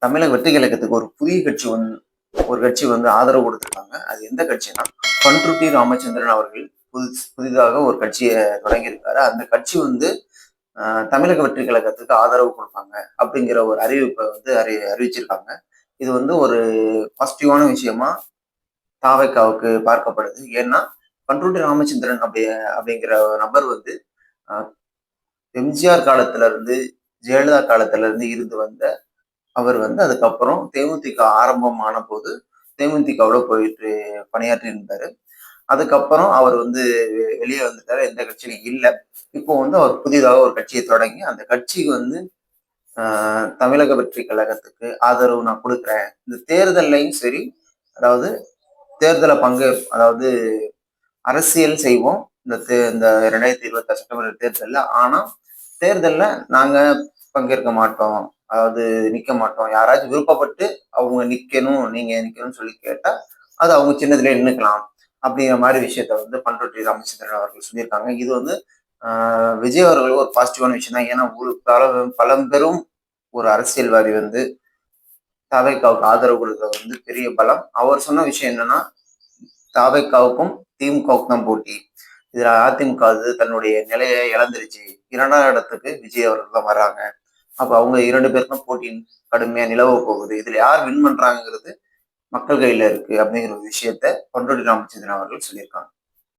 தமிழக வெற்றி கழகத்துக்கு ஒரு புதிய கட்சி ஒரு கட்சி ஆதரவு கொடுத்திருக்காங்க. அது எந்த கட்சின்னா, பண்ருட்டி ராமச்சந்திரன் அவர்கள் புதிதாக ஒரு கட்சியை தொடங்கியிருக்காரு. அந்த கட்சி தமிழக வெற்றி கழகத்துக்கு ஆதரவு கொடுப்பாங்க அப்படிங்கிற ஒரு அறிவிப்பை அறிவிச்சிருக்காங்க. இது ஒரு பாசிட்டிவான விஷயமா தாவேக்காவுக்கு பார்க்கப்படுது. ஏன்னா, பண்ருட்டி ராமச்சந்திரன் அப்படிங்கிற நபர் அஹ், எம்ஜிஆர் காலத்துல இருந்து, ஜெயலலிதா காலத்துல இருந்து வந்த அவர் அதுக்கப்புறம் தேமுதிக ஆரம்பமான போது தேமுதிகவுல போயிட்டு பணியாற்றி இருந்தாரு. அதுக்கப்புறம் அவர் வெளியே வந்துட்டாரு. எந்த கட்சியிலும் இல்ல. இப்போ அவர் புதிதாக ஒரு கட்சியை தொடங்கி அந்த கட்சிக்கு தமிழக வெற்றி கழகத்துக்கு ஆதரவு நான் கொடுக்குறேன். இந்த தேர்தல்லையும் சரி, அதாவது அதாவது அரசியல் செய்வோம். இந்த 2026 சட்டமன்ற தேர்தல்ல. ஆனா தேர்தல்ல நாங்க பங்கேற்க மாட்டோம். அதாவது நிக்க மாட்டோம். யாராச்சும் விருப்பப்பட்டு அவங்க நீங்க நிக்கணும்னு சொல்லி கேட்டா, அது அவங்க சின்னத்திலே நின்னுக்கலாம். அப்படிங்கிற மாதிரி விஷயத்த பண்ருட்டி ராமச்சந்திரன் அவர்கள் சொல்லியிருக்காங்க. இது விஜய் அவர்களுக்கு ஒரு பாசிட்டிவான விஷயம் தான். ஏன்னா ஒரு பழம்பெரும் ஒரு அரசியல்வாதி தவேகாவுக்கு ஆதரவு கொடுக்கிறது பெரிய பலம். அவர் சொன்ன விஷயம் என்னன்னா, தவேகாவுக்கும் திமுகவுக்கும் தான் போட்டி. இதுல அதிமுக தன்னுடைய நிலையை இழந்துருச்சு. 2ஆம் இடத்துக்கு விஜய் அவர்கள் தான் வர்றாங்க. அப்ப அவங்க 2 பேருக்கும் போட்டி கடுமையா நிலவ போகுது. இதுல யார் வின் பண்றாங்கிறது மக்கள் கையில இருக்கு அப்படிங்கிற ஒரு விஷயத்த பண்ருட்டி ராமச்சந்திரன் அவர்கள் சொல்லியிருக்காங்க.